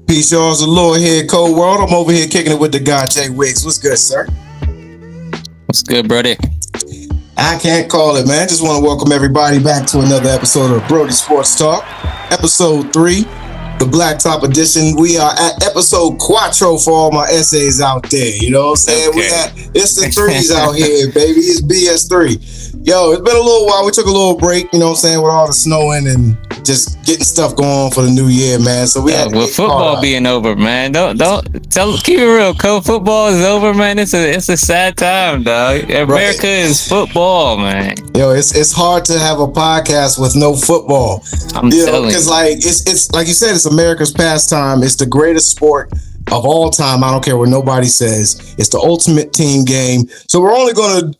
Peace, y'all. It's the Lord here, Cold World. I'm over here kicking it with the guy, Jay Wicks. What's good, sir? What's good, Brody? I can't call it, man. Just want to welcome everybody back to another episode of Brodies Sports Talk, episode 3, the Blacktop edition. We are at episode Quattro for all my essays out there. You know what I'm saying? Okay. It's the threes out here, baby. It's BSThree. Yo, it's been a little while. We took a little break, you know what I'm saying, with all the snowing and just getting stuff going on for the new year, man. So we had with football being over, man. Don't keep it real. Football is over, man. It's a sad time, dog. America is football, man. Yo, it's hard to have a podcast with no football. I'm telling you, because like it's like you said, it's America's pastime. It's the greatest sport of all time. I don't care what nobody says. It's the ultimate team game. So we're only gonna,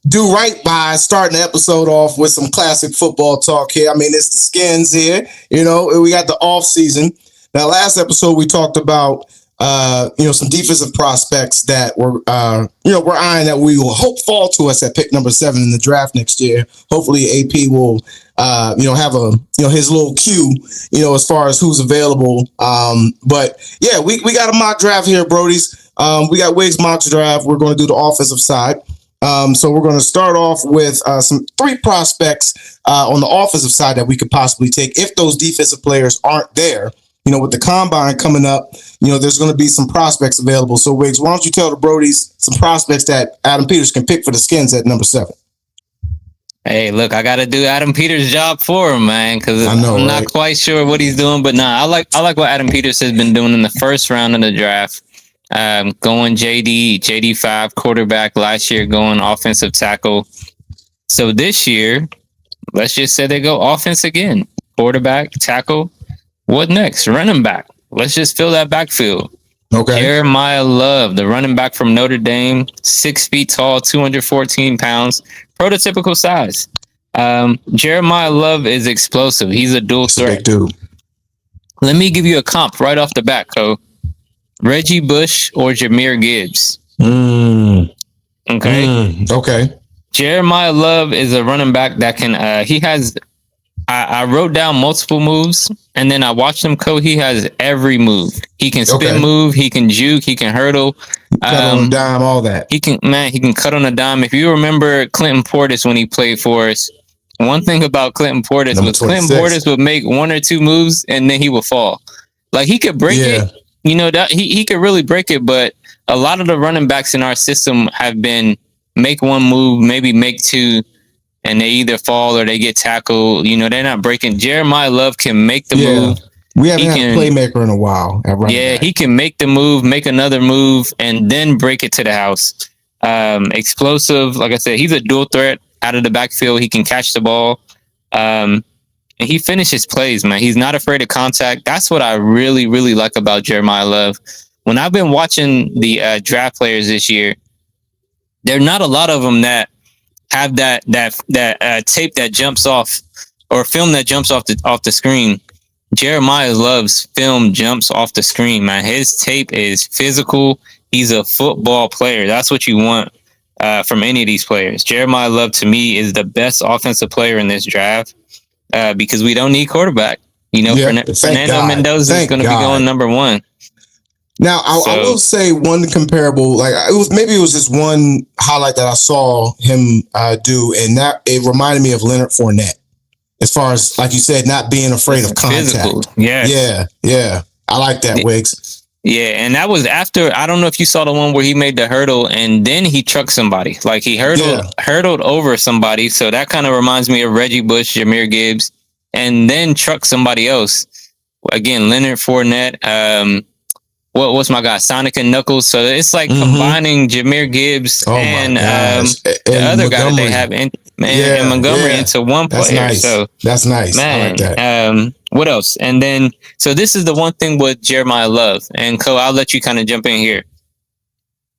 do right by starting the episode off with some classic football talk here. I mean, it's the Skins here. We got the off season. Now, last episode we talked about some defensive prospects that we're eyeing that we will hope fall to us at pick number 7 in the draft next year. Hopefully, AP will have his little queue as far as who's available. But yeah, we got a mock draft here, Brodies. We got Wiggs mock draft. We're going to do the offensive side. So we're going to start off with some 3 prospects on the offensive side that we could possibly take if those defensive players aren't there. With the combine coming up, there's going to be some prospects available. So, Wiggs, why don't you tell the Brodies some prospects that Adam Peters can pick for the Skins at number 7? Hey, look, I got to do Adam Peters' job for him, man, because I'm not quite sure what he's doing. But I like what Adam Peters has been doing in the first round of the draft. Going JD 5 quarterback last year, going offensive tackle. So this year, let's just say they go offense again. Quarterback, tackle. What next? Running back. Let's just fill that backfield. Okay. Jeremiah Love, the running back from Notre Dame, 6 feet tall, 214 pounds, prototypical size. Jeremiah Love is explosive. He's a dual threat. Big dude. Let me give you a comp right off the bat, Cole. Reggie Bush or Jahmyr Gibbs. Okay. Jeremiah Love is a running back that can. He has. I wrote down multiple moves, and then I watched him go. He has every move. He can spin move. He can juke. He can hurdle. Cut on a dime. All that. He can cut on a dime. If you remember Clinton Portis when he played for us, one thing about Clinton Portis was Clinton Portis would make 1 or 2 moves, and then he would fall. Like he could break it. That he could really break it, but a lot of the running backs in our system have been make 1 move, maybe make 2, and they either fall or they get tackled. They're not breaking. Jeremiah Love can make the move. We haven't had a playmaker in a while at running back. He can make the move, make another move, and then break it to the house. Explosive. Like I said, he's a dual threat out of the backfield. He can catch the ball. And he finishes plays, man. He's not afraid of contact. That's what I really, really like about Jeremiah Love. When I've been watching the draft players this year, there are not a lot of them that have that tape that jumps off or film that jumps off the screen. Jeremiah Love's film jumps off the screen, man. His tape is physical. He's a football player. That's what you want from any of these players. Jeremiah Love, to me, is the best offensive player in this draft. Because we don't need quarterback. Fernando Mendoza is going to be going number 1. Now, I will say one comparable, it was just one highlight that I saw him do, and that it reminded me of Leonard Fournette, as far as, like you said, not being afraid of contact. Physical. Yes. Yeah. I like that, Wiggs. Yeah, and that was after, I don't know if you saw the one where he made the hurdle and then he trucked somebody. Like he hurdled over somebody. So that kind of reminds me of Reggie Bush, Jahmyr Gibbs, and then trucked somebody else. Again, Leonard Fournette, what's my guy? Sonic and Knuckles. So it's like combining Jahmyr Gibbs and the other guy that they have in Montgomery into one player. Nice. So that's nice. Man, I like that. What else? And then, so this is the one thing with Jeremiah Love. And Cole, I'll let you kind of jump in here.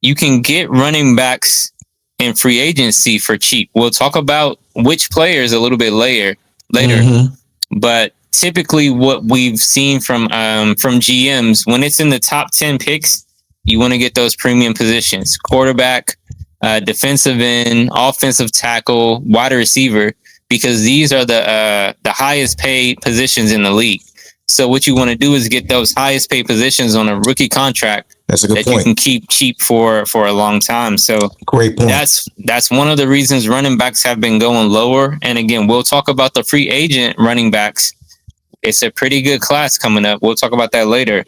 You can get running backs in free agency for cheap. We'll talk about which players a little bit later. But typically what we've seen from GMs, when it's in the top 10 picks, you want to get those premium positions: quarterback, defensive end, offensive tackle, wide receiver, because these are the highest paid positions in the league. So what you want to do is get those highest paid positions on a rookie contract That's a good that point. you can keep cheap for a long time. So Great point. that's one of the reasons running backs have been going lower. And again, we'll talk about the free agent running backs. It's a pretty good class coming up. We'll talk about that later.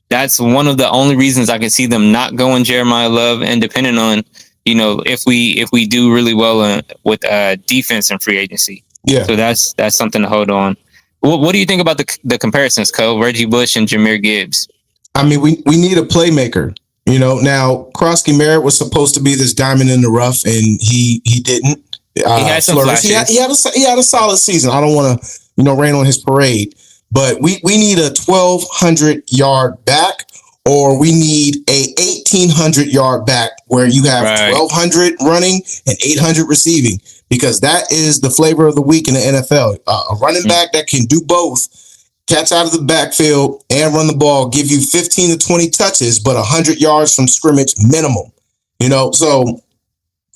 That's one of the only reasons I can see them not going Jeremiah Love, and depending on, if we do really well with defense and free agency. Yeah. So that's something to hold on. What do you think about the comparisons, Cole? Reggie Bush and Jahmyr Gibbs? I mean, we need a playmaker. Now Krosky Merritt was supposed to be this diamond in the rough, and he didn't. He had some flashes. He had a solid season. I don't want to rain on his parade, but we need a 1,200-yard back, or we need a 1,800-yard back where you have 1,200 running and 800 receiving, because that is the flavor of the week in the NFL. A running back that can do both, catch out of the backfield and run the ball, give you 15 to 20 touches, but 100 yards from scrimmage minimum. So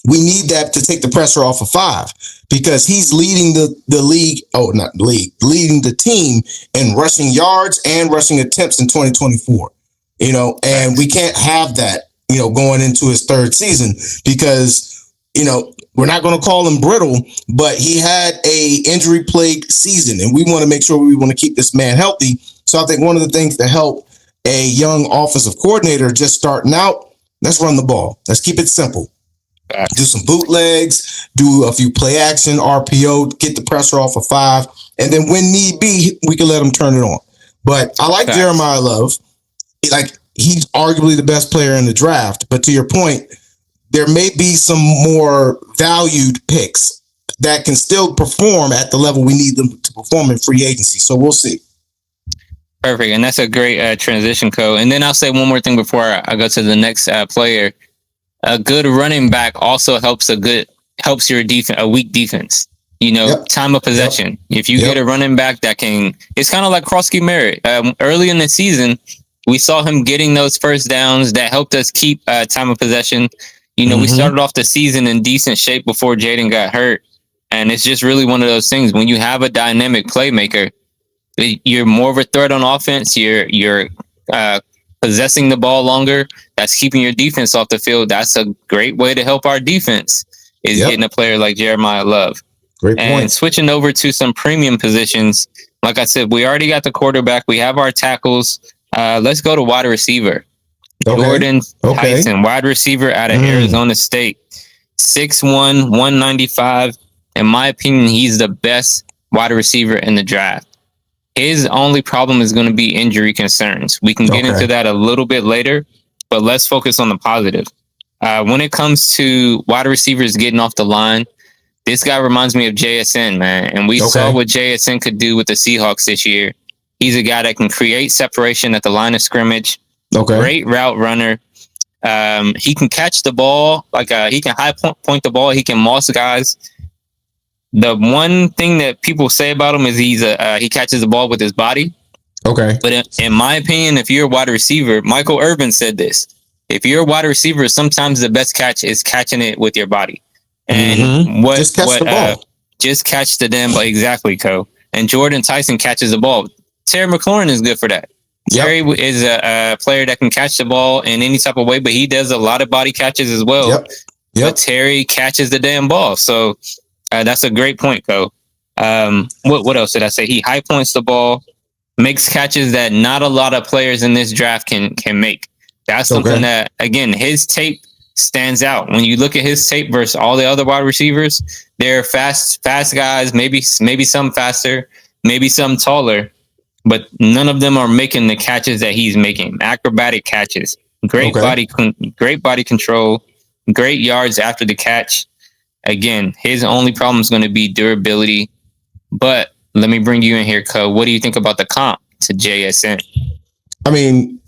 we need that to take the pressure off of 5, because he's leading the league. Oh, not the league, leading the team in rushing yards and rushing attempts in 2024. And we can't have that, going into his 3rd season, because, we're not going to call him brittle, but he had a injury-plagued season, and we want to make sure we want to keep this man healthy. So I think one of the things to help a young offensive coordinator just starting out, let's run the ball. Let's keep it simple. Do some bootlegs, do a few play action, RPO, get the pressure off of 5, and then when need be, we can let him turn it on. But I like Jeremiah Love. He's arguably the best player in the draft. But to your point, there may be some more valued picks that can still perform at the level we need them to perform in free agency. So we'll see. Perfect. And that's a great transition, Cole. And then I'll say one more thing before I go to the next player. A good running back also helps your defense, a weak defense. Time of possession. If you get a running back that it's kind of like Krosky Merritt. Early in the season, we saw him getting those first downs that helped us keep time of possession. We started off the season in decent shape before Jaden got hurt. And it's just really one of those things. When you have a dynamic playmaker, you're more of a threat on offense. You're possessing the ball longer. That's keeping your defense off the field. That's a great way to help our defense, is getting a player like Jeremiah Love. Great point. And switching over to some premium positions, like I said, we already got the quarterback. We have our tackles. Let's go to wide receiver. Jordan Tyson, wide receiver out of Arizona State. 6'1", 195. In my opinion, he's the best wide receiver in the draft. His only problem is going to be injury concerns. We can get into that a little bit later, but let's focus on the positive. When it comes to wide receivers getting off the line, this guy reminds me of JSN, man. And we saw what JSN could do with the Seahawks this year. He's a guy that can create separation at the line of scrimmage. Great route runner. He can catch the ball. He can high point the ball. He can moss guys. The one thing that people say about him is he catches the ball with his body. But in my opinion, if you're a wide receiver, Michael Irvin said this. If you're a wide receiver, sometimes the best catch is catching it with your body. And just catch the ball. Just catch the damn ball. Exactly, Co. And Jordan Tyson catches the ball. Terry McLaurin is good for that. Terry is a player that can catch the ball in any type of way, but he does a lot of body catches as well. But Terry catches the damn ball. So that's a great point, Co. What else did I say? He high points the ball, makes catches that not a lot of players in this draft can make. That's something that, again, his tape stands out. When you look at his tape versus all the other wide receivers, they're fast guys, maybe some faster, maybe some taller, but none of them are making the catches that he's making. Acrobatic catches, great body control, great yards after the catch. Again, his only problem is going to be durability. But let me bring you in here, Co. What do you think about the comp to JSN? I mean,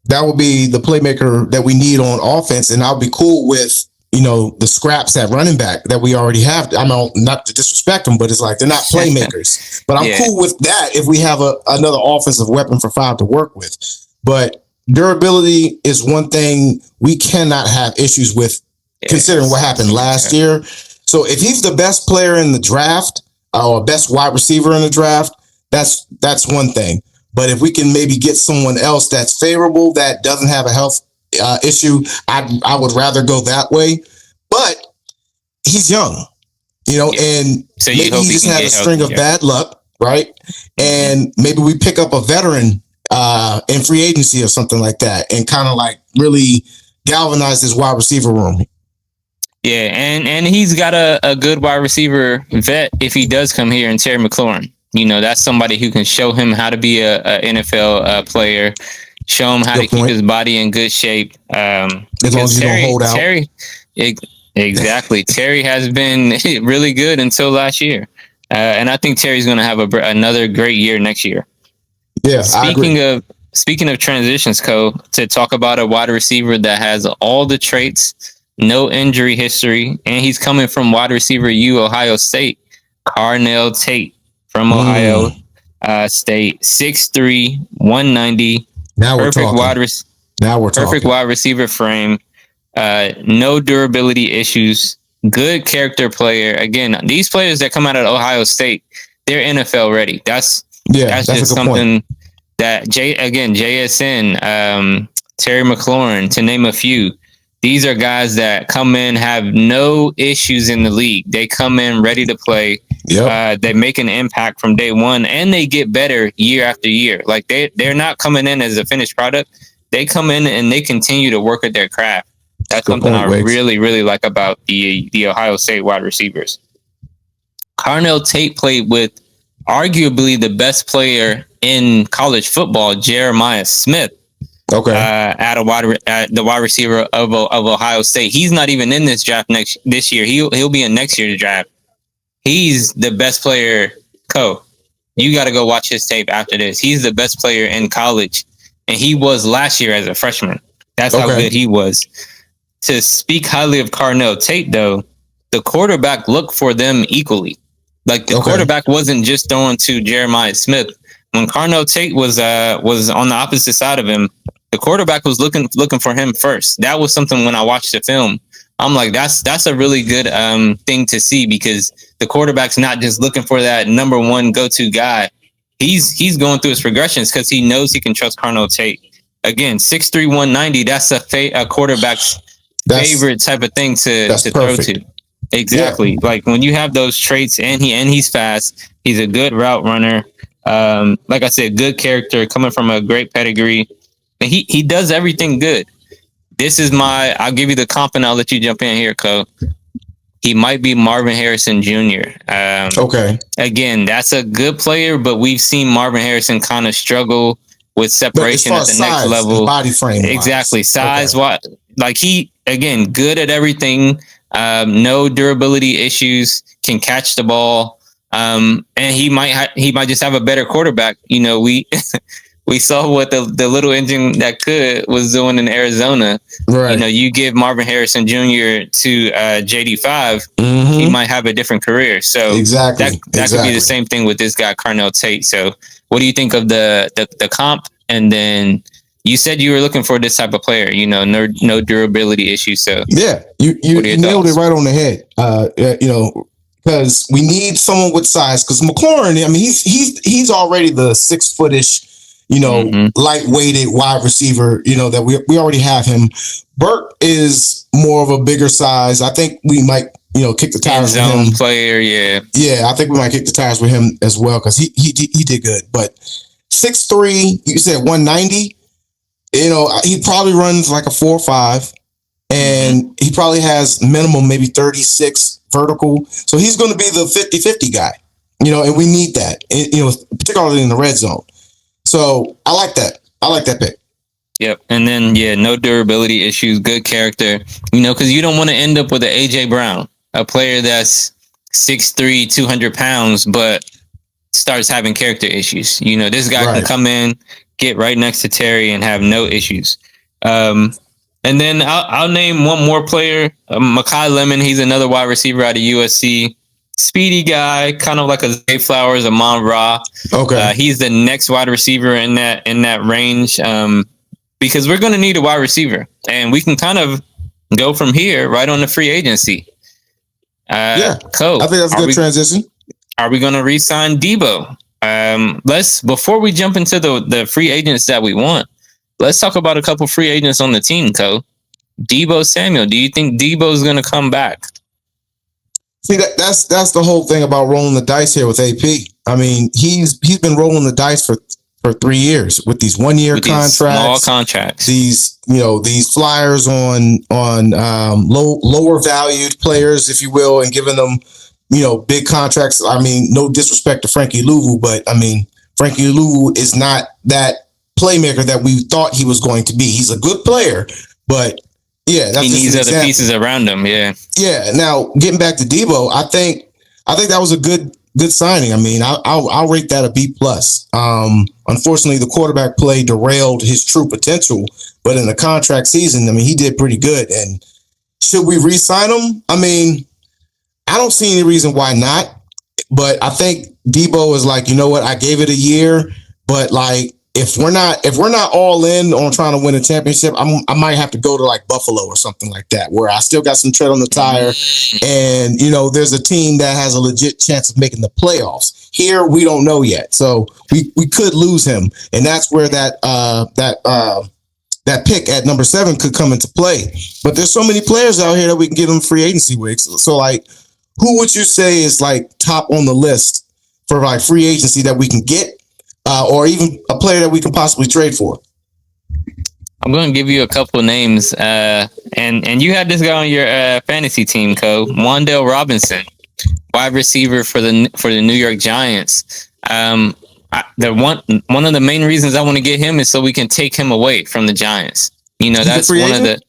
that would be the playmaker that we need on offense, and I'll be cool with, the scraps at running back that we already have. I mean, not to disrespect them, but it's like they're not playmakers. But I'm cool with that if we have another offensive weapon for 5 to work with. But durability is one thing we cannot have issues with, considering what happened last year. So if he's the best player in the draft or best wide receiver in the draft, that's one thing. But if we can maybe get someone else that's favorable, that doesn't have a health issue, I would rather go that way. But he's young, and So you maybe hope he he just can had get a string healthy. of bad luck, right? And maybe we pick up a veteran in free agency or something like that, and kind of like really galvanize this wide receiver room. Yeah, and he's got a good wide receiver vet if he does come here, and Terry McLaurin. That's somebody who can show him how to be a NFL player, show him how to keep his body in good shape. As long as you don't hold out. Exactly. Terry has been really good until last year, and I think Terry's going to have another great year next year. Yeah, Speaking of transitions, to talk about a wide receiver that has all the traits, no injury history, and he's coming from wide receiver U, Ohio State, Carnell Tate from Ohio State, 6'3", 190. Now we're talking. Perfect wide receiver frame. No durability issues. Good character player. Again, these players that come out of Ohio State, they're NFL ready. That's just something point. That JSN, Terry McLaurin, to name a few. These are guys that come in, have no issues in the league. They come in ready to play. Yep. They make an impact from day one, and they get better year after year. Like they're not coming in as a finished product. They come in and they continue to work at their craft. That's something I really, really like about the Ohio State wide receivers. Carnell Tate played with arguably the best player in college football, Jeremiah Smith. Okay. At the wide receiver of Ohio State. He's not even in this draft this year. He'll be in next year's draft. He's the best player. You got to go watch his tape after this. He's the best player in college, and he was last year as a freshman. That's how good he was. To speak highly of Carnell Tate, though, the quarterback looked for them equally. Like the quarterback wasn't just throwing to Jeremiah Smith. When Carnell Tate was on the opposite side of him, the quarterback was looking for him first. That was something when I watched the film, I'm like, that's a really good thing to see, because the quarterback's not just looking for that number one go-to guy. He's going through his progressions because he knows he can trust Carnell Tate. Again, 6'3", 190, that's a quarterback's favorite type of thing to throw to. Exactly. Yeah. Like when you have those traits, and he's fast, he's a good route runner. Like I said, good character, coming from a great pedigree. And he does everything good. I'll give you the comp and I'll let you jump in here, Co. He might be Marvin Harrison Jr. Again, that's a good player, but we've seen Marvin Harrison kind of struggle with separation at the next level. Body frame. Exactly. Size, like he, again, good at everything. No durability issues, can catch the ball. And he might just have a better quarterback. We saw what the little engine that was doing in Arizona. Right. You give Marvin Harrison Jr. to JD5, he might have a different career. So exactly. that could be the same thing with this guy, Carnell Tate. So what do you think of the comp? And then you said you were looking for this type of player, no durability issues. So yeah, you nailed it right on the head. Because we need someone with size. Because McLaurin, I mean, he's already the 6-footish, lightweighted wide receiver. That we already have him. Burke is more of a bigger size. I think we might, kick the tires with him. Player, yeah. Yeah, I think we might kick the tires with him as well, because he did good. But 6'3", you said 190. He probably runs like a 4.5, and he probably has minimum maybe 36 vertical. So he's going to be the 50-50 guy, and we need that, particularly in the red zone. So I like that. I like that pick. Yep. And then, no durability issues, good character, because you don't want to end up with an AJ Brown, a player that's 6'3", 200 pounds, but starts having character issues. This guy can come in, get right next to Terry, and have no issues. And then I'll name one more player, Mekhi Lemon. He's another wide receiver out of USC. Speedy guy, kind of like a Zay Flowers, a Mon Ra. Okay. He's the next wide receiver in that range, because we're going to need a wide receiver, and we can kind of go from here right on the free agency. Cool. I think that's a good transition. Are we going to re-sign Debo? Let's before we jump into the free agents that we want, let's talk about a couple free agents on the team, Co. Deebo Samuel. Do you think Deebo's going to come back? See, that's the whole thing about rolling the dice here with AP. I mean, he's been rolling the dice for 3 years with these 1 year contracts, small contracts. These flyers on lower valued players, if you will, and giving them big contracts. I mean, no disrespect to Frankie Louvu, but I mean, Frankie Louvu is not that playmaker that we thought he was going to be. He's a good player, but yeah, that's he needs other pieces around him. Yeah. Yeah. Now getting back to Deebo, I think that was a good signing. I mean, I'll rate that a B+. Unfortunately, the quarterback play derailed his true potential, but in the contract season, I mean, he did pretty good. And should we re-sign him? I mean, I don't see any reason why not. But I think Deebo is like, you know what? I gave it a year, but like, if we're not all in on trying to win a championship, I might have to go to like Buffalo or something like that, where I still got some tread on the tire, and there's a team that has a legit chance of making the playoffs. Here we don't know yet, so we could lose him, and that's where that pick at number 7 could come into play. But there's so many players out here that we can get them free agency with. So like, who would you say is like top on the list for like free agency that we can get? Or even a player that we can possibly trade for? I'm going to give you a couple of names, and you had this guy on your fantasy team, Co. Wan'Dale Robinson, wide receiver for the New York Giants. One of the main reasons I want to get him is so we can take him away from the Giants. That's one agent? Of the.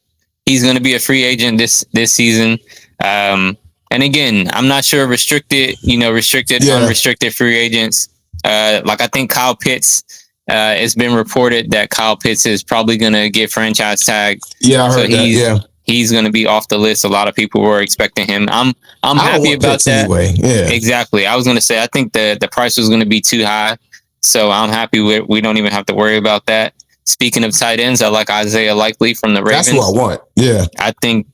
He's going to be a free agent this season. And again, I'm not sure restricted, unrestricted free agents. Like I think Kyle Pitts, it's been reported that Kyle Pitts is probably going to get franchise tagged. Yeah, I heard that. Yeah, he's going to be off the list. A lot of people were expecting him. I'm happy about Pitts that. Anyway. Yeah, exactly. I was going to say I think the price was going to be too high, so I'm happy we don't even have to worry about that. Speaking of tight ends, I like Isaiah Likely from the Ravens. That's who I want. Yeah, I think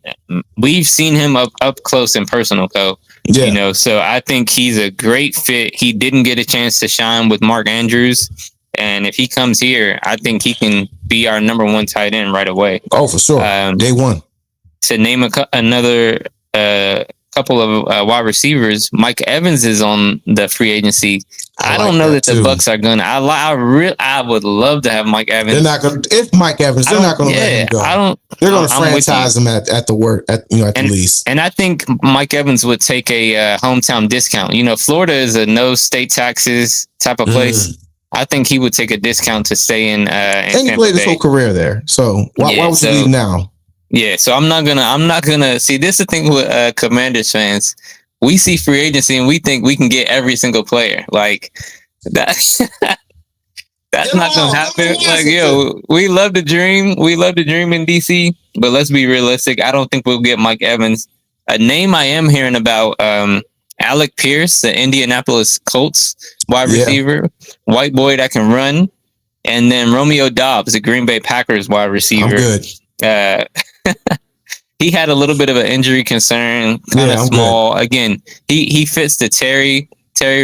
we've seen him up close and personal, though. Yeah. So I think he's a great fit. He didn't get a chance to shine with Mark Andrews. And if he comes here, I think he can be our number 1 tight end right away. Oh, for sure. Day one. To name another couple of wide receivers, Mike Evans is on the free agency. I don't know that the Bucks are gonna. I would love to have Mike Evans. They're not gonna. If Mike Evans, they're not gonna let him go. They're gonna franchise him at the least. And I think Mike Evans would take a hometown discount. Florida is a no state taxes type of place. I think he would take a discount to stay in. And he played his whole career there. So why would he leave now? Yeah, so I'm not gonna see. This is the thing with Commanders fans. We see free agency and we think we can get every single player. Like that's not gonna happen. Like, we love to dream. We love to dream in DC, but let's be realistic. I don't think we'll get Mike Evans. A name I am hearing about, Alec Pierce, the Indianapolis Colts wide receiver, white boy that can run, and then Romeo Doubs, the Green Bay Packers wide receiver. I'm good. He had a little bit of an injury concern, kind of small. Good. Again, he fits the Terry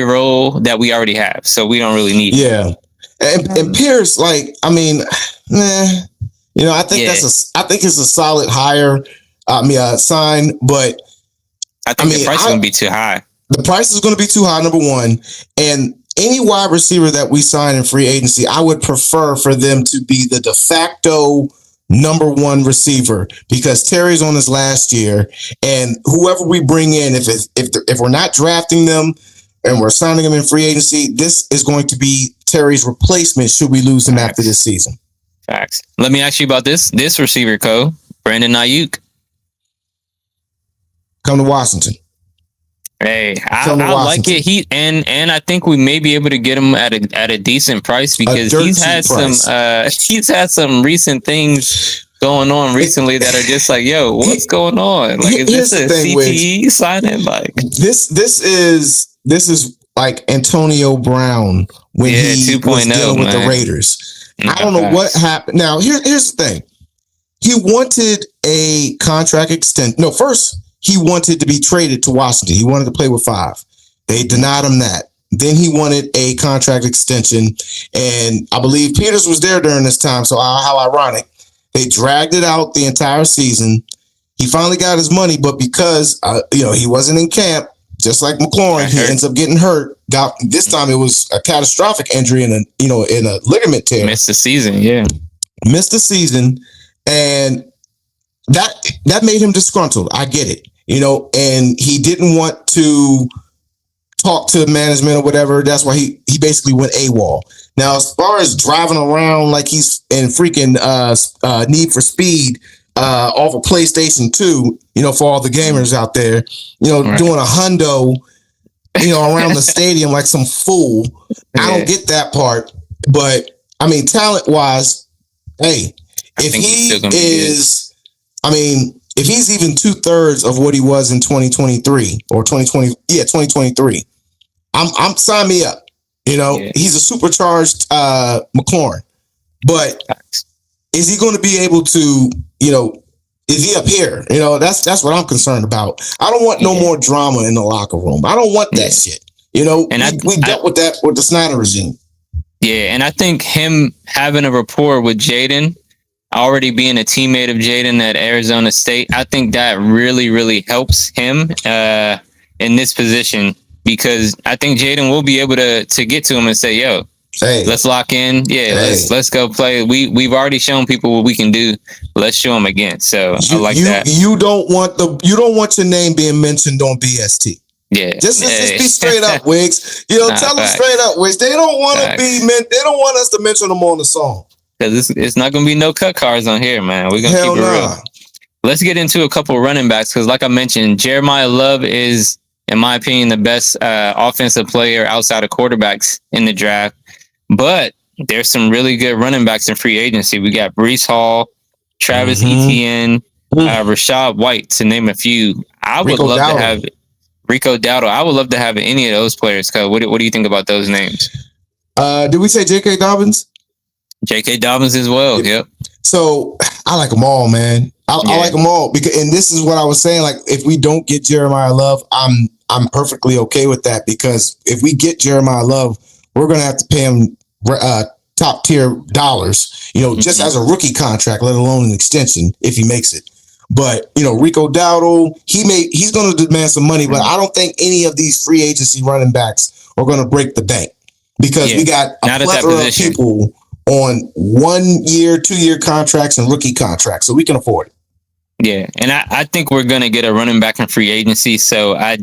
role that we already have, so we don't really need him. And Pierce, like, I mean, I think I think it's a solid hire. Sign, but I think the price is going to be too high. The price is going to be too high, number one, and any wide receiver that we sign in free agency, I would prefer for them to be the de facto number 1 receiver, because Terry's on his last year, and whoever we bring in, if we're not drafting them and we're signing them in free agency, this is going to be Terry's replacement should we lose him after this season. Facts. Let me ask you about this receiver, Co. Brandon Ayuk. Come to Washington. Hey, I like it. And I think we may be able to get him at a decent price, because he's had some recent things going on recently that are just like, yo, what's going on? Like, is this a CTE signing? Like, this is like Antonio Brown when he was dealing with the Raiders. I don't know what happened. Now, here's the thing. He wanted a contract extension. No, first, he wanted to be traded to Washington. He wanted to play with 5. They denied him that. Then he wanted a contract extension, and I believe Peters was there during this time. So how ironic! They dragged it out the entire season. He finally got his money, but because he wasn't in camp, just like McLaurin, he ends up getting hurt. This time it was a catastrophic injury in a ligament tear. Missed the season, yeah. Missed the season, and that made him disgruntled. I get it, and he didn't want to talk to management or whatever. That's why he basically went AWOL. Now, as far as driving around like he's in freaking Need for Speed off of PlayStation 2, for all the gamers out there, right, doing a hundo, around the stadium like some fool. Yeah. I don't get that part. But, I mean, talent-wise, hey, if he's even 2/3 of what he was in 2023 or 2023, I'm sign me up. He's a supercharged McLaurin, but is he going to be able to, is he up here? That's what I'm concerned about. I don't want no more drama in the locker room. I don't want that shit. And we dealt with that with the Snyder regime. Yeah, and I think him having a rapport with Jaden, already being a teammate of Jaden at Arizona State, I think that really, really helps him in this position, because I think Jaden will be able to get to him and say, "Yo, hey, let's lock in. Yeah, let's go play. We've already shown people what we can do. Let's show them again." So I like that. You don't want your name being mentioned on BST. Yeah, just be straight up, Wiggs. Tell them straight up, Wiggs. They don't want to be meant. They don't want us to mention them on the song. Because it's not going to be no cut cards on here, man. We're going to keep it real. Let's get into a couple running backs, because like I mentioned, Jeremiah Love is, in my opinion, the best offensive player outside of quarterbacks in the draft. But there's some really good running backs in free agency. We got Breece Hall, Travis Etienne, Rashad White, to name a few. I would love to have Rico Dowdle. I would love to have any of those players. What do you think about those names? Did we say J.K. Dobbins? J.K. Dobbins as well. Yep. So I like them all, man. I like them all, because, and this is what I was saying. Like, if we don't get Jeremiah Love, I'm perfectly okay with that, because if we get Jeremiah Love, we're gonna have to pay him top tier dollars. Just as a rookie contract, let alone an extension if he makes it. But Rico Dowdle, he's going to demand some money, but I don't think any of these free agency running backs are going to break the bank, because we got a plethora of people on 1 year, 2 year contracts and rookie contracts, so we can afford it. Yeah, and I think we're going to get a running back in free agency, so I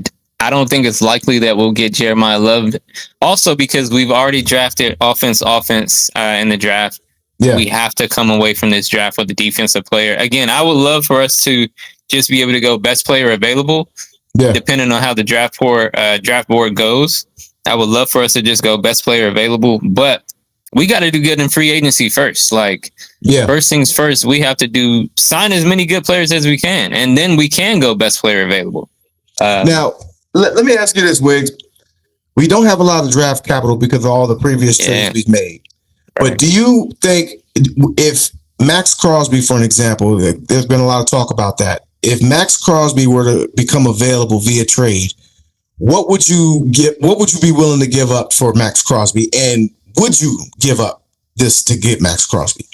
don't think it's likely that we'll get Jeremiah Love. Also, because we've already drafted offense in the draft. Yeah. We have to come away from this draft with a defensive player. Again, I would love for us to just be able to go best player available, depending on how the draft board goes. I would love for us to just go best player available, but we got to do good in free agency first. First things first, we have to sign as many good players as we can, and then we can go best player available. Now, let me ask you this, Wiggs. We don't have a lot of draft capital because of all the previous trades we've made. Right. But do you think if Max Crosby, for an example, there's been a lot of talk about that. If Max Crosby were to become available via trade, what would you be willing to give up for Max Crosby? And would you give up this to get Max Crosby?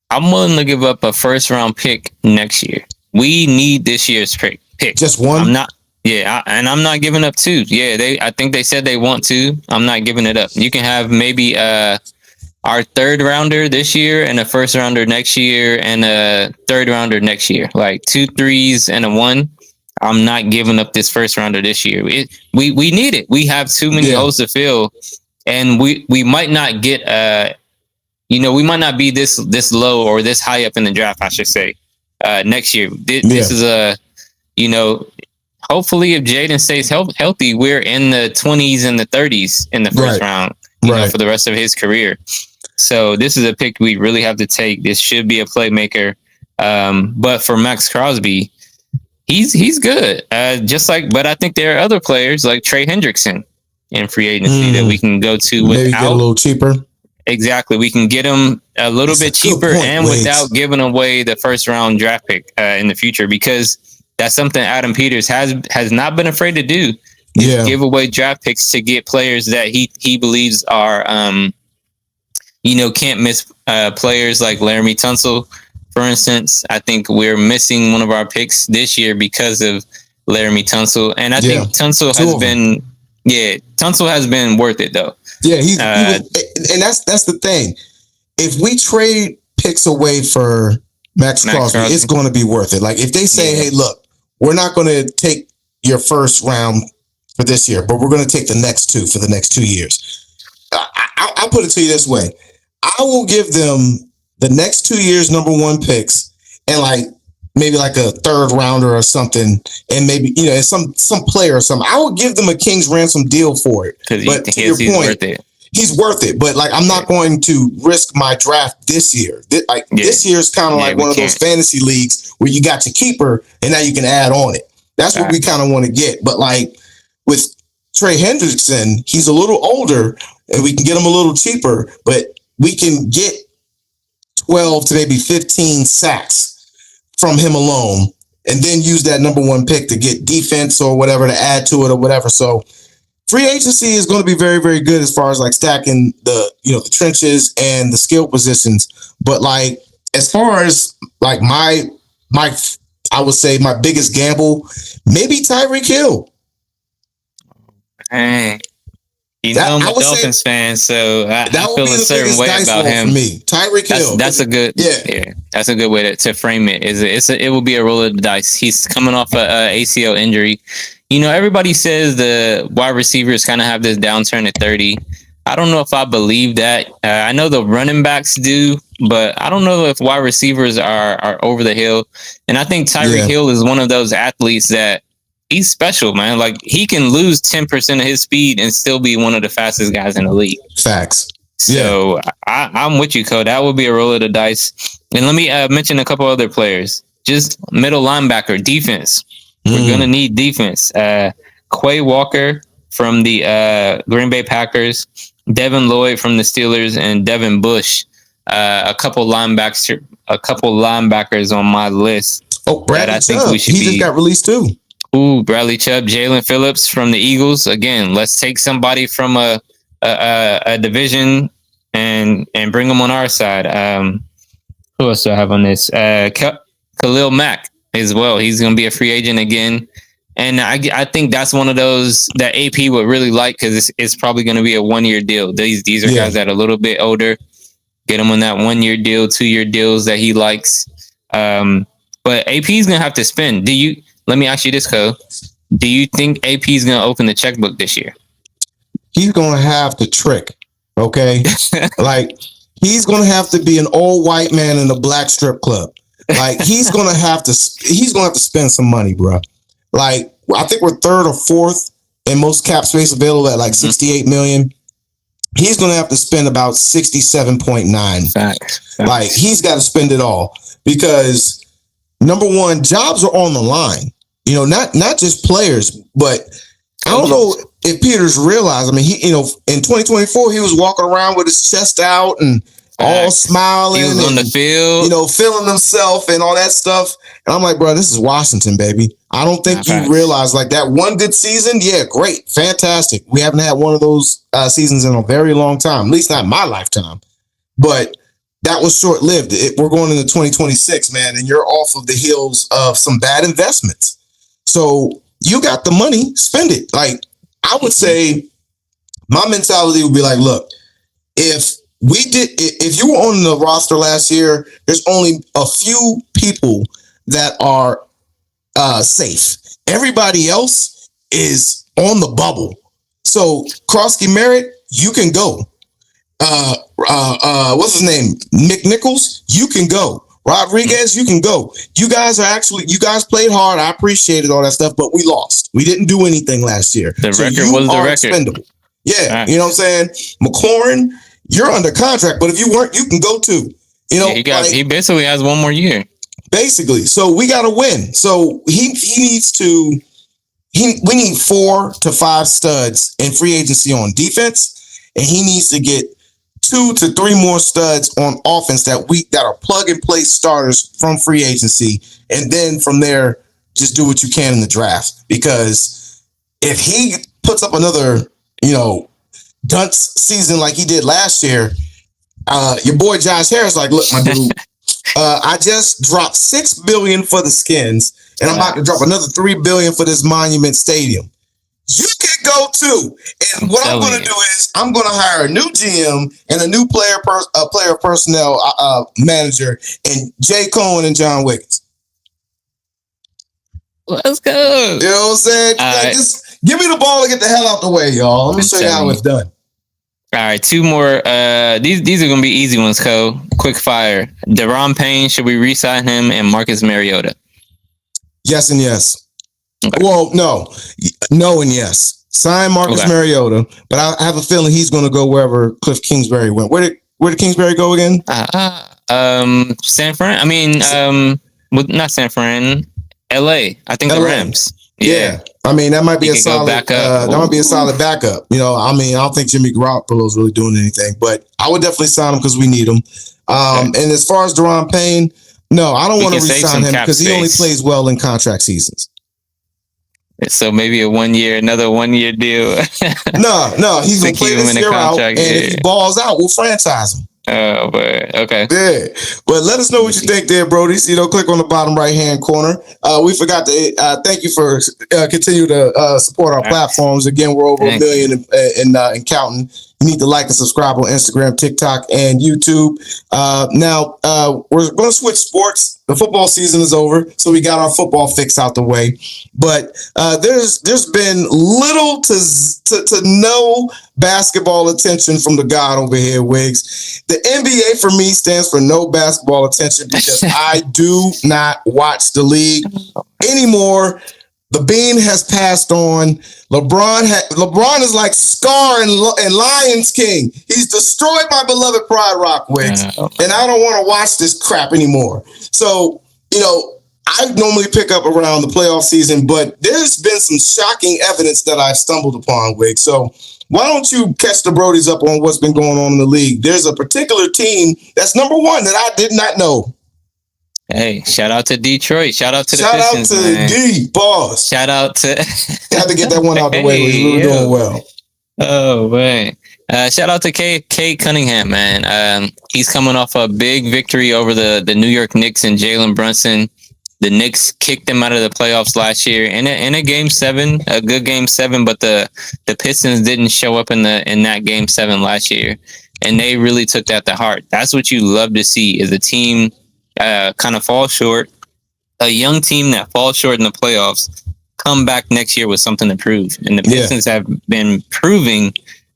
I'm willing to give up a first round pick next year. We need this year's pick. Just one? And I'm not giving up two. Yeah, I think they said they want two. I'm not giving it up. You can have maybe our third rounder this year and a first rounder next year and a third rounder next year. Like 2 3s and a 1. I'm not giving up this first rounder this year. We need it. We have too many holes to fill, and we might not get we might not be this low or this high up in the draft, I should say, next year. This is hopefully if Jaden stays healthy, we're in the 20s and the 30s in the first round, for the rest of his career. So this is a pick we really have to take. This should be a playmaker. But for Max Crosby, he's good. But I think there are other players like Trey Hendrickson in free agency that we can go to maybe get a little cheaper. Exactly. We can get him a little bit cheaper without giving away the first round draft pick in the future, because that's something Adam Peters has not been afraid to do. is give away draft picks to get players that he believes are can't miss players like Laramie Tunsil, for instance. I think we're missing one of our picks this year because of Laramie Tunsil, and I think Tunsil has been worth it though. Yeah, he was, and that's the thing. If we trade picks away for Max Crosby, it's going to be worth it. Like if they say, "Hey, look, we're not going to take your first round for this year, but we're going to take the next two for the next 2 years." I'll put it to you this way: I will give them the next 2 years number one picks and like maybe like a third rounder or something, and maybe some player or something. I will give them a king's ransom deal for it. But to your point, he's worth it. But like I'm not going to risk my draft this year. This year is kind of like one of those fantasy leagues where you got your keeper and now you can add on it. That's what we kind of want to get. But like with Trey Hendrickson, he's a little older and we can get him a little cheaper, but we can get 12 to maybe 15 sacks from him alone, and then use that number one pick to get defense or whatever to add to it or whatever. So free agency is going to be very, very good as far as like stacking the trenches and the skill positions. But like, as far as like my, I would say my biggest gamble, maybe Tyreek Hill. Hey. I'm a Dolphins fan, so I feel a certain way about him. For me, Tyreek Hill. That's a good, that's a good way to frame it. It will be a roll of the dice. He's coming off a ACL injury. Everybody says the wide receivers kind of have this downturn at 30. I don't know if I believe that. I know the running backs do, but I don't know if wide receivers are over the hill. And I think Tyreek Hill is one of those athletes that he's special, man. Like he can lose 10% of his speed and still be one of the fastest guys in the league. Facts. So I'm with you, Cole. That would be a roll of the dice. And let me mention a couple other players. Just middle linebacker, defense. We're gonna need defense. Quay Walker from the Green Bay Packers, Devin Lloyd from the Steelers, and Devin Bush. A couple linebackers on my list. Oh, Bradley Chubb. I think we should just got released too. Ooh, Bradley Chubb, Jalen Phillips from the Eagles. Again, let's take somebody from a division and bring them on our side. Who else do I have on this? Khalil Mack as well. He's going to be a free agent again. And I think that's one of those that AP would really like because it's probably going to be a 1-year deal. These are guys that are a little bit older. Get him on that 1-year deal, 2-year deals that he likes. But AP is going to have to spend. Let me ask you this, Cole. Do you think AP is going to open the checkbook this year? He's going to have to trick, okay? Like, he's going to have to be an old white man in a black strip club. Like, he's going to have to spend some money, bro. Like, I think we're third or fourth in most cap space available at like 68 million. He's going to have to spend about 67.9. Facts. Like, he's got to spend it all because, number one, jobs are on the line. Not just players, but I don't know if Peters realized. I mean, he, in 2024, he was walking around with his chest out and all smiling. He was on the field, feeling himself and all that stuff. And I'm like, bro, this is Washington, baby. I don't think you realize like that one good season. Yeah, great, fantastic. We haven't had one of those seasons in a very long time, at least not in my lifetime. But that was short-lived. We're going into 2026, man, and you're off of the heels of some bad investments. So you got the money, spend it. Like, I would say my mentality would be like, look, if you were on the roster last year, there's only a few people that are safe. Everybody else is on the bubble. So Krosky Merritt, you can go. What's his name? Nick Nichols, you can go. Rodriguez, you can go. You guys played hard. I appreciated all that stuff, but we lost. We didn't do anything last year. The record was the record. Expendable. Yeah, you know what I'm saying? McLaurin, you're under contract, but if you weren't, you can go too. He basically has one more year. Basically. So we got to win. So we need 4 to 5 studs in free agency on defense, and he needs to get 2 to 3 more studs on offense that are plug and play starters from free agency, and then from there just do what you can in the draft. Because if he puts up another, dunce season like he did last year, your boy Josh Harris like, look, my dude, I just dropped $6 billion for the Skins, and I'm about to drop another $3 billion for this Monument Stadium. You can go too. And what I'm going to do is I'm going to hire a new GM and a new player personnel manager, and Jay Cohen and John Wiggins. Let's go. You know what I'm saying? Just give me the ball and get the hell out the way, y'all. Let me show you how it's done. All right, two more. These are going to be easy ones, Co. Quick fire. Deron Payne, should we re-sign him? And Marcus Mariota? Yes and yes. Okay. Well, no and yes. Sign Marcus Mariota, but I have a feeling he's going to go wherever Cliff Kingsbury went. Where did Kingsbury go again? San Fran. I mean, not San Fran. L.A. I think LA. The Rams. Yeah. I mean, that might be a solid backup. That might be a solid backup. I don't think Jimmy Garoppolo's really doing anything, but I would definitely sign him because we need him. And as far as Deron Payne, no, I don't want to re-sign him because he only plays well in contract seasons. So maybe another 1 year deal. No, he's gonna play this year out, and if he balls out, we'll franchise him. Oh, but okay. Yeah, but let us know what you think there, Brodies. Click on the bottom right-hand corner. We forgot to thank you for continue to support our platforms. Again, we're over 1 million and counting. You need to like and subscribe on Instagram, TikTok, and YouTube. Now, we're going to switch sports. The football season is over, so we got our football fix out the way. But there's been little to no basketball attention from the god over here, Wiggs. The NBA for me stands for no basketball attention because I do not watch the league anymore. The bean has passed on. LeBron is like Scar and Lion's King. He's destroyed my beloved Pride Rock, Wiggs, and I don't want to watch this crap anymore. So, I normally pick up around the playoff season, but there's been some shocking evidence that I've stumbled upon, Wiggs. So why don't you catch the Brodies up on what's been going on in the league? There's a particular team that's number one that I did not know. Hey, shout out to Detroit. Shout out to the Pistons. Shout out to D, boss. Shout out to... Had to get that one out the way. We were doing well. Oh, man. Shout out to Cade Cunningham, man. He's coming off a big victory over the New York Knicks and Jalen Brunson. The Knicks kicked them out of the playoffs last year in a game 7, a good game 7, but the Pistons didn't show up in that game 7 last year, and they really took that to heart. That's what you love to see, is a team kind of fall short, a young team that falls short in the playoffs come back next year with something to prove. And the Pistons have been proving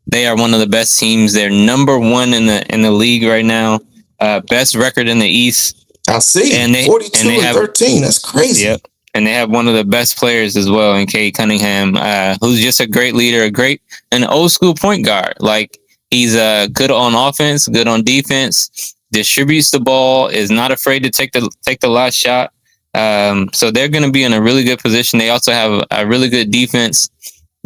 they are one of the best teams. They're number 1 in the league right now, best record in the East. I see. And 42-13. That's crazy. Yep. And they have one of the best players as well in Cade Cunningham, who's just a great leader, an old school point guard. Like, he's good on offense, good on defense, distributes the ball, is not afraid to take the last shot. So they're going to be in a really good position. They also have a really good defense,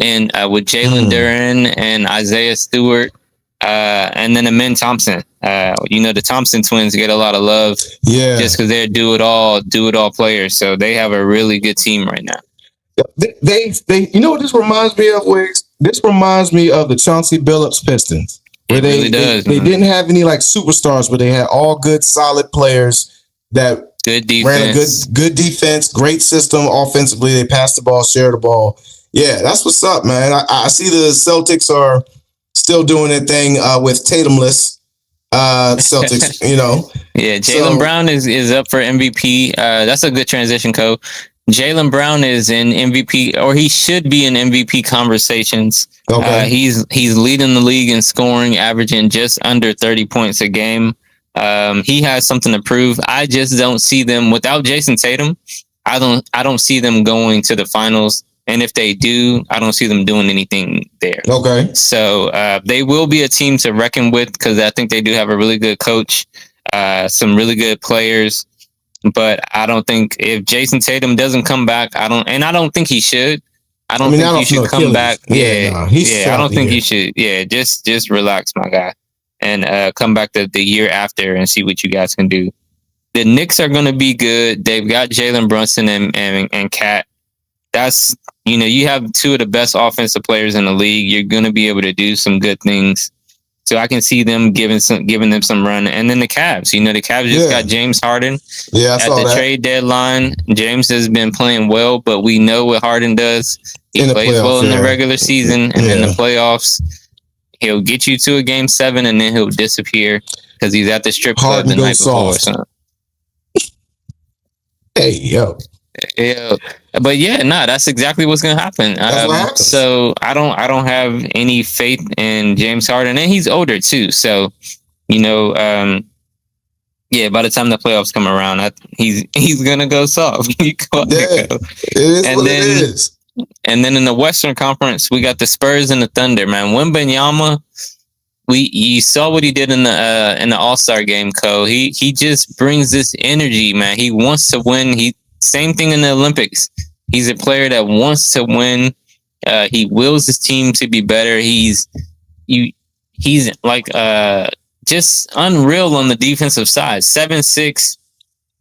and with Jalen Duren and Isaiah Stewart. And then Amen Thompson. The Thompson twins get a lot of love, just because they're do it all players. So they have a really good team right now. They you know what this reminds me of, Wiggs? This reminds me of the Chauncey Billups Pistons, where they didn't have any like superstars, but they had all good, solid players that good defense. Ran a good defense, great system offensively. They passed the ball, shared the ball. Yeah, that's what's up, man. I see the Celtics are still doing their thing with Tatumless Celtics, Yeah, Jaylen Brown is up for MVP. That's a good transition, Co. Jaylen Brown is in MVP, or he should be in MVP conversations. Okay. He's leading the league in scoring, averaging just under 30 points a game. He has something to prove. I just don't see them without Jason Tatum. I don't see them going to the finals. And if they do, I don't see them doing anything there. Okay. So they will be a team to reckon with, because I think they do have a really good coach, some really good players. But I don't think if Jason Tatum doesn't come back, I don't think he should. I don't think he should come back. I don't think he should. Yeah, just relax, my guy, and come back the year after and see what you guys can do. The Knicks are going to be good. They've got Jalen Brunson and Cat. That's you have two of the best offensive players in the league. You're going to be able to do some good things. So I can see them giving them some run. And then the Cavs, the Cavs just got James Harden. Yeah, I saw at the that. trade deadline. James has been playing well, but we know what Harden does. He plays well in the regular season, and in the playoffs, he'll get you to a game 7, and then he'll disappear because he's at the strip club the night before. So. Hey, yo. Yeah, but that's exactly what's gonna happen. That's what happens. So I don't have any faith in James Harden, and he's older too. So by the time the playoffs come around, he's gonna go soft. It is what it is. And then in the Western Conference, we got the Spurs and the Thunder. Man, Wembanyama, you saw what he did in the All-Star game, Cole. He just brings this energy, man. He wants to win. Same thing in the Olympics. He's a player that wants to win. He wills his team to be better. He's like just unreal on the defensive side. 7'6"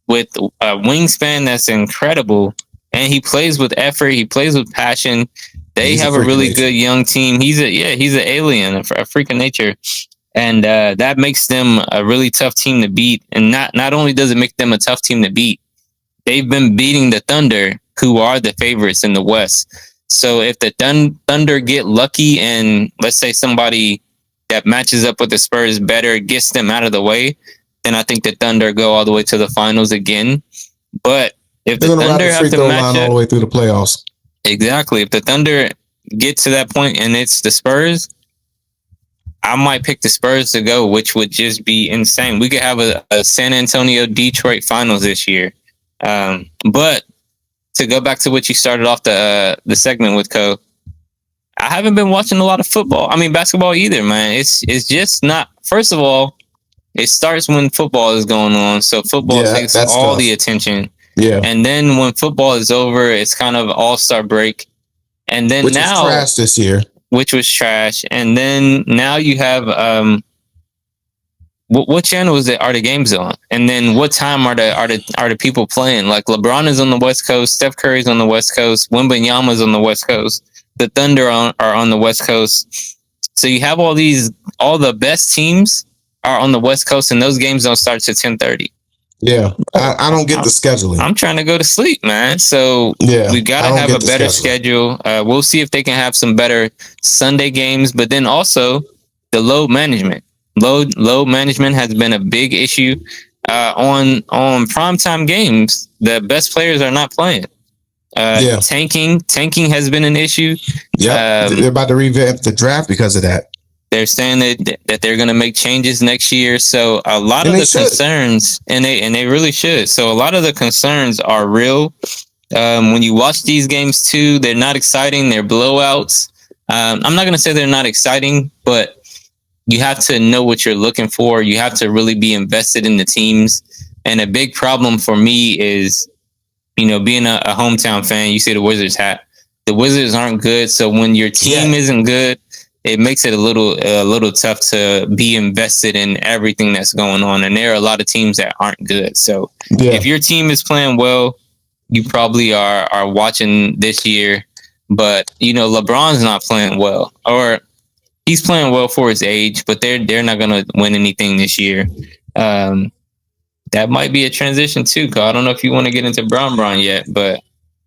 with a wingspan that's incredible, and he plays with effort. He plays with passion. They have a really good young team. He's an alien, a freak of nature, and that makes them a really tough team to beat. And not only does it make them a tough team to beat, they've been beating the Thunder, who are the favorites in the West. So if the Thunder get lucky and let's say somebody that matches up with the Spurs better gets them out of the way, then I think the Thunder go all the way to the finals again. But if the Thunder have to match all the way through the playoffs, exactly. If the Thunder get to that point and it's the Spurs, I might pick the Spurs to go, which would just be insane. We could have a San Antonio Detroit finals this year. But to go back to what you started off the segment with, Co, I haven't been watching a lot of basketball either, man. It's just not. First of all, it starts when football is going on, so football takes all the attention. Yeah, and then when football is over, it's kind of all-star break, and then which was trash this year. Which was trash, and then now you have What channel are the games on? And then what time are the people playing? Like LeBron is on the West Coast, Steph Curry's on the West Coast, Wembanyama's on the West Coast, the Thunder are on the West Coast. So you have all the best teams are on the West Coast, and those games don't start till 10:30. Yeah, I don't get the scheduling. I'm trying to go to sleep, man. So we got to have a better schedule. We'll see if they can have some better Sunday games, but then also the load management. Load management has been a big issue on primetime games. The best players are not playing. Tanking has been an issue. Yeah, they're about to revamp the draft because of that. They're saying that they're going to make changes next year. So a lot of the concerns, and they really should. So a lot of the concerns are real. When you watch these games too, they're not exciting. They're blowouts. I'm not going to say they're not exciting, but you have to know what you're looking for. You have to really be invested in the teams. And a big problem for me is, being a hometown fan, you see the Wizards hat. The Wizards aren't good. So when your team isn't good, it makes it a little tough to be invested in everything that's going on. And there are a lot of teams that aren't good. So if your team is playing well, you probably are watching this year. But, LeBron's not playing well, or he's playing well for his age, but they're not going to win anything this year. That might be a transition too, Cause I don't know if you want to get into Bron yet, but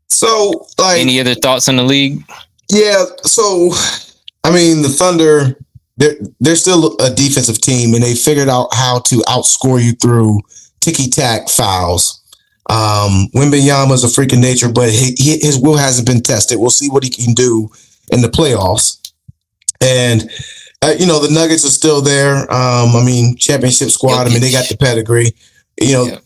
so any other thoughts on the league? Yeah, so the Thunder, they're still a defensive team, and they figured out how to outscore you through ticky-tack fouls. Wembanyama's a freak of nature, but his will hasn't been tested. We'll see what he can do in the playoffs. And, the Nuggets are still there. Championship squad, they got the pedigree. You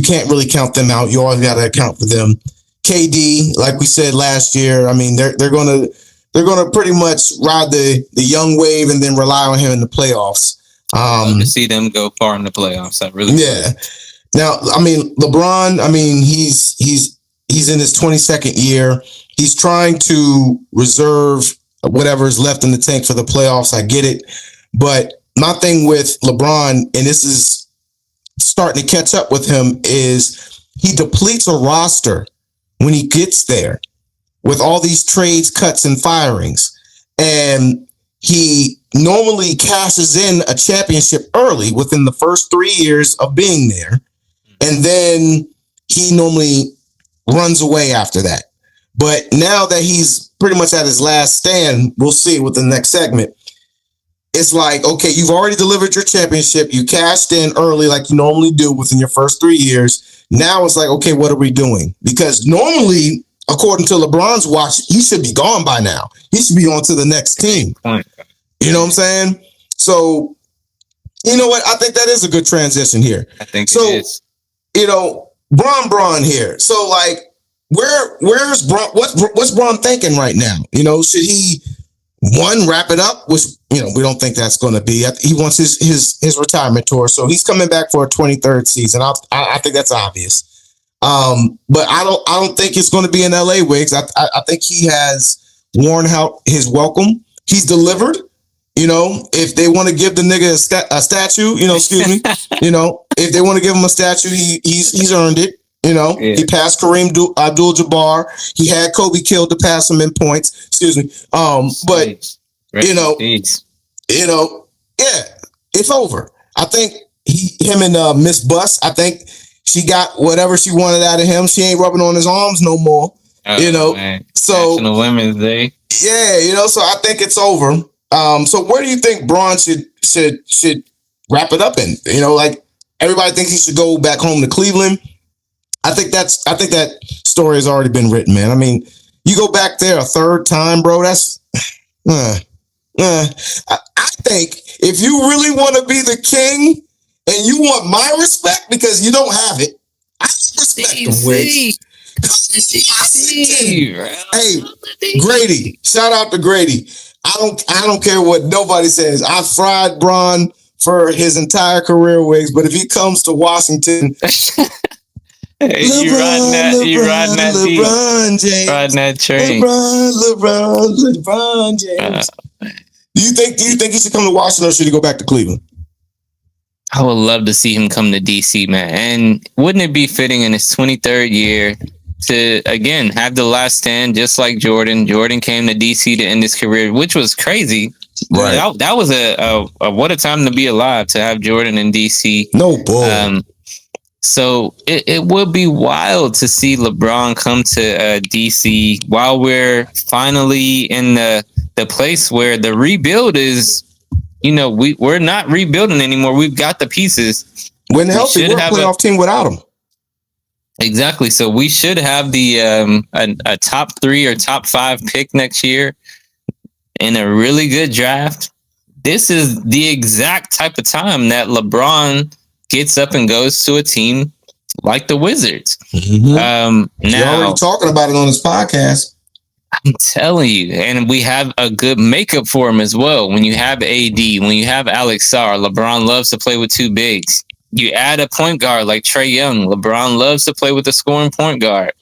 can't really count them out. You always got to account for them. KD, like we said last year, they're going to pretty much ride the young wave and then rely on him in the playoffs. To see them go far in the playoffs, I really Now, LeBron, he's in his 22nd year. He's trying to reserve whatever is left in the tank for the playoffs. I get it. But my thing with LeBron, and this is starting to catch up with him, is he depletes a roster when he gets there. with all these trades, cuts, and firings. And he normally cashes in a championship early within the first 3 years of being there. And then he normally runs away after that. But now that he's pretty much at his last stand, we'll see with the next segment. It's like, okay, you've already delivered your championship. You cashed in early like you normally do within your first 3 years. Now it's like, okay, what are we doing? Because normally, according to LeBron's watch, he should be gone by now. He should be on to the next team. You know what I'm saying? So, you know what? I think that is a good transition here. I think so, it is. You know, Bron here. So, like, where's Bron? What's Bron thinking right now? You know, should he wrap it up? Which, you know, we don't think that's going to be. He wants his retirement tour, so he's coming back for a 23rd season. I think that's obvious. But I don't think it's going to be in LA Wigs. I think he has worn out his welcome. He's delivered. You know, if they want to give the nigga a statue, you know, excuse me, you know, if they want to give him a statue, he's earned it. You know, He passed Kareem Abdul-Jabbar. He had Kobe killed to pass him in points. Excuse me. But you know, yeah, it's over. I think him and Miss Bus. I think she got whatever she wanted out of him. She ain't rubbing on his arms no more. You know, man. So National Women's Day. Yeah, you know, so I think it's over. So where do you think Bron should wrap it up in? You know, like everybody thinks he should go back home to Cleveland. I think that story has already been written, man. I mean, you go back there a third time, bro. That's I think if you really want to be the king and you want my respect because you don't have it, I respect the Wigs. Hey, Grady, shout out to Grady. I don't care what nobody says. I fried Bron for his entire career, Wigs, but if he comes to Washington, hey, LeBron, you riding that LeBron James, riding that train. LeBron James. Do you think he should come to Washington or should he go back to Cleveland? I would love to see him come to DC, man. And wouldn't it be fitting in his 23rd year to, again, have the last stand just like Jordan? Jordan came to DC to end his career, which was crazy. Right. That was a what a time to be alive to have Jordan in DC. No bull. So it would be wild to see LeBron come to DC while we're finally in the place where the rebuild is. You know, we're not rebuilding anymore. We've got the pieces. When healthy, we're a playoff team without him. Exactly. So we should have the a top 3 or top 5 pick next year in a really good draft. This is the exact type of time that LeBron gets up and goes to a team like the Wizards. Mm-hmm. He's already talking about it on his podcast. I'm telling you, and we have a good makeup for him as well. When you have AD, when you have Alex Sarr, LeBron loves to play with 2 bigs. You add a point guard like Trae Young. LeBron loves to play with a scoring point guard.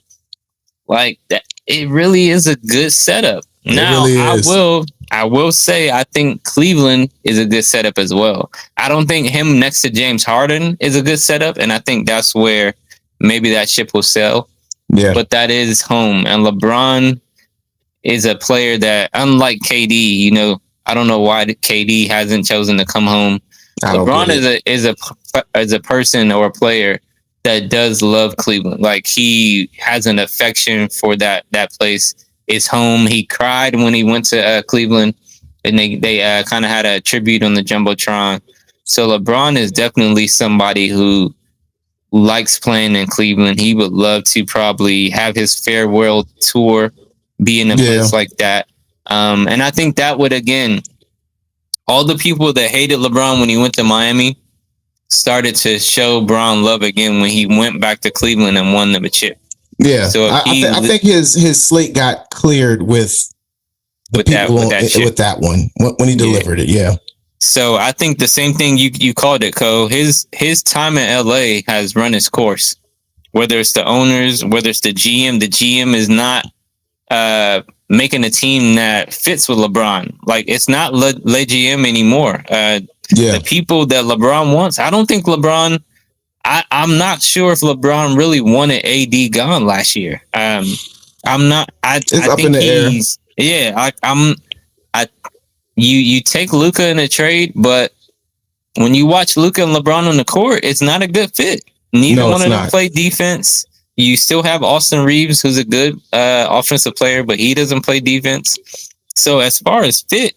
Like that, it really is a good setup. Now, really I will say I think Cleveland is a good setup as well. I don't think him next to James Harden is a good setup, and I think that's where maybe that ship will sail. Yeah, but that is home, and LeBron is a player that, unlike KD, you know, I don't know why KD hasn't chosen to come home. LeBron is a person or a player that does love Cleveland. Like, he has an affection for that place. It's home. He cried when he went to Cleveland, and they kind of had a tribute on the Jumbotron. So LeBron is definitely somebody who likes playing in Cleveland. He would love to probably have his farewell tour be in a place like that. And I think that would, again, all the people that hated LeBron when he went to Miami started to show Bron love again when he went back to Cleveland and won them a chip. Yeah. So I think his slate got cleared with that one when he delivered it. Yeah. So I think the same thing you called it, Ko. His time in LA has run its course. Whether it's the owners, whether it's the GM is not making a team that fits with LeBron. Like, it's not Le GM anymore. The people that LeBron wants, I don't think LeBron, I'm not sure if LeBron really wanted AD gone last year. I'm not. It's I up in think the air. he's. Yeah, I. You take Luka in a trade, but when you watch Luka and LeBron on the court, it's not a good fit. Neither No, one it's of them not. play defense. You still have Austin Reeves, who's a good offensive player, but he doesn't play defense. So as far as fit,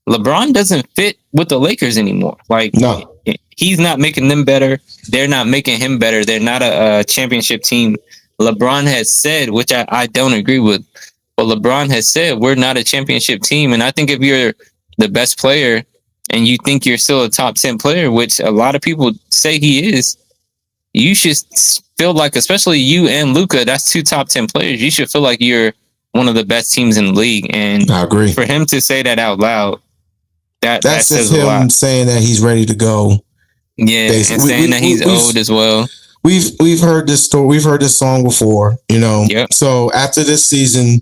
LeBron doesn't fit with the Lakers anymore. Like, No. he's not making them better. They're not making him better. They're not a championship team. LeBron has said, which I don't agree with, but LeBron has said we're not a championship team. And I think if you're the best player and you think you're still a top 10 player, which a lot of people say he is, you should feel like, especially you and Luka, that's two top 10 players. You should feel like you're one of the best teams in the league. And I agree. for him to say that out loud, that That's says just a lot. him saying that he's ready to go. Yeah, Basically. and saying that he's old as well. We've heard this story. We've heard this song before, you know. Yep. So after this season,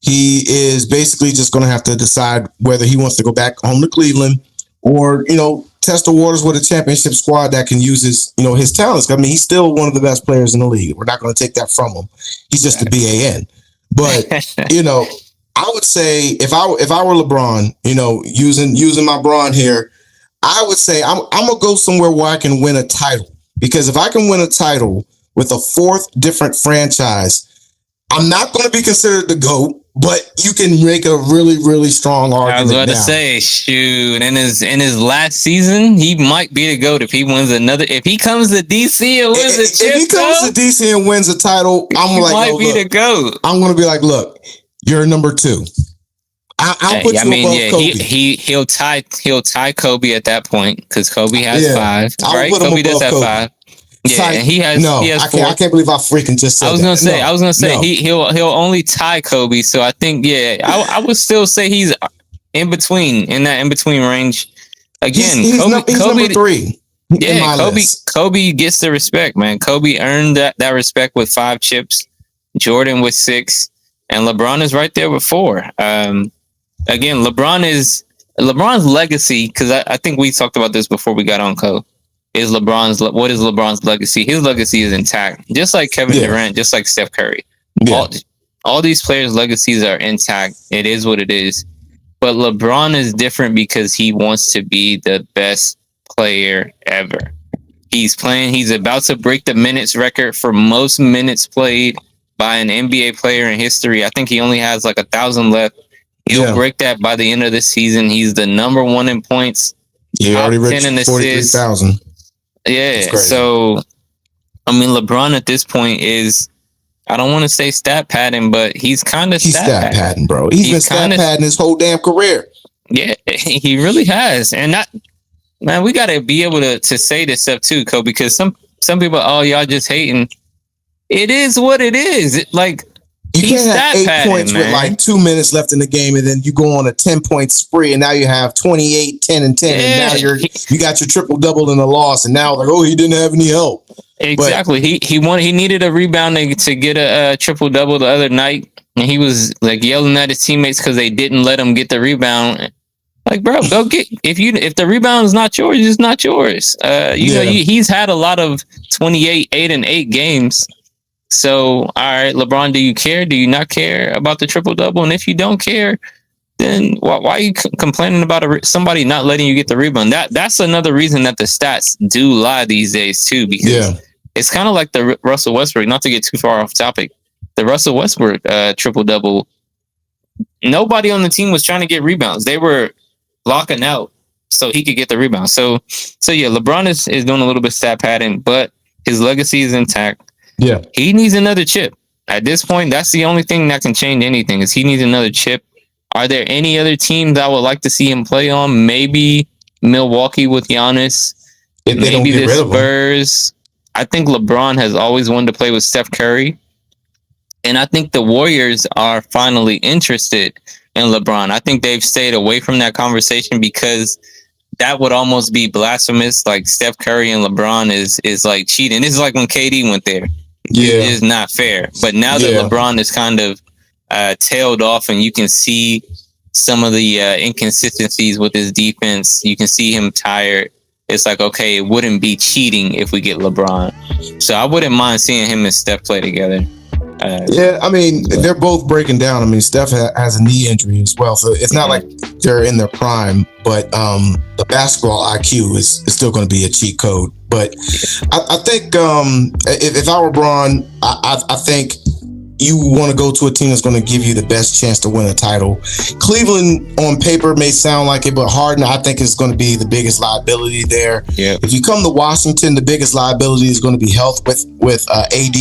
he is basically just going to have to decide whether he wants to go back home to Cleveland or, you know, test the waters with a championship squad that can use his, you know, his talents. I mean, he's still one of the best players in the league. We're not going to take that from him. He's just a BAN. But, you know, I would say if I were LeBron, you know, using my Bron here, I would say I'm gonna go somewhere where I can win a title. Because if I can win a title with a fourth different franchise, I'm not going to be considered the GOAT, but you can make a really, really strong argument. I was about now. to say, shoot, in his last season, he might be the GOAT if he wins another. If he comes to DC and wins a chip, if he comes to DC and wins a title, I'm he like, might be the GOAT. I'm going to be like, look, you're number two. I'll put you above Kobe. He'll tie Kobe at that point because Kobe has 5. Right? Kobe does have 5. Yeah, and he has. No, he has I 4. can't believe I freaking just said that. I was gonna say no. he'll only tie Kobe. So I think I would still say he's in that in between range. Again, he's Kobe, number 3. Yeah, Kobe gets the respect, man. Kobe earned that respect with 5 chips. Jordan with 6, and LeBron is right there with 4. Again, LeBron's legacy, because I think we talked about this before we got on, Co. What is LeBron's legacy? His legacy is intact, just like Kevin Durant, just like Steph Curry. Yeah. All these players' legacies are intact. It is what it is. But LeBron is different because he wants to be the best player ever. He's about to break the minutes record for most minutes played by an NBA player in history. I think he only has like 1,000 left. He'll break that by the end of the season. He's the number 1 in points. He already reached 43,000. Yeah. So, I mean, LeBron at this point is, I don't want to say stat padding, but he's kind of stat padding, bro. He's been stat padding his whole damn career. Yeah, he really has. And man, we got to be able to say this stuff too, Kobe, because some people, y'all just hating. It is what it is. You can't have 8 points with like 2 minutes left in the game, and then you go on a 10-point spree, and now you have 28, 10, and 10, and now you got your triple double in the loss, and now he didn't have any help. Exactly. He needed a rebound to get a triple double the other night, and he was like yelling at his teammates because they didn't let him get the rebound. Like, bro, go get if the rebound is not yours, it's not yours. He's had a lot of 28, 8, and 8 games. So, all right, LeBron, do you care? Do you not care about the triple-double? And if you don't care, then why are you complaining about somebody not letting you get the rebound? That's another reason that the stats do lie these days, too, because it's kind of like the Russell Westbrook, not to get too far off topic, the Russell Westbrook triple-double. Nobody on the team was trying to get rebounds. They were locking out so he could get the rebound. So yeah, LeBron is doing a little bit stat padding, but his legacy is intact. Yeah. He needs another chip. At this point, that's the only thing that can change anything is he needs another chip. Are there any other teams I would like to see him play on? Maybe Milwaukee with Giannis. Maybe the Spurs. I think LeBron has always wanted to play with Steph Curry. And I think the Warriors are finally interested in LeBron. I think they've stayed away from that conversation because that would almost be blasphemous. Like Steph Curry and LeBron is like cheating. This is like when KD went there. Yeah. It is not fair. But now that LeBron is kind of tailed off and you can see some of the inconsistencies with his defense, you can see him tired. It's like, okay, it wouldn't be cheating if we get LeBron. So I wouldn't mind seeing him and Steph play together. Yeah, I mean, they're both breaking down. I mean, Steph has a knee injury as well, so it's not like they're in their prime. But the basketball IQ is still going to be a cheat code. But I think if I were Bron, I think you want to go to a team that's going to give you the best chance to win a title. Cleveland, on paper, may sound like it, but Harden, I think, is going to be the biggest liability there. Yeah. If you come to Washington, the biggest liability is going to be health with AD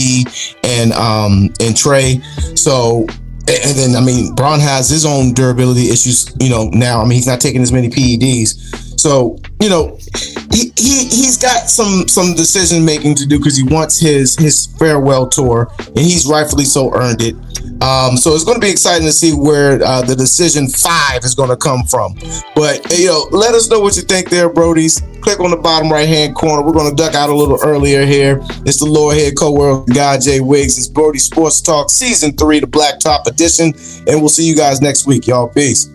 and Trey. So, and then, I mean, Bron has his own durability issues, now. I mean, he's not taking as many PEDs. So, he's got some decision making to do because he wants his farewell tour, and he's rightfully so earned it. So it's going to be exciting to see where the decision 5 is going to come from. But let us know what you think there, Brodies. Click on the bottom right hand corner. We're going to duck out a little earlier here. It's the Lowerhead Co-World guy Jay Wiggs. It's Brody Sports Talk Season 3, the Blacktop edition, and we'll see you guys next week, y'all. Peace.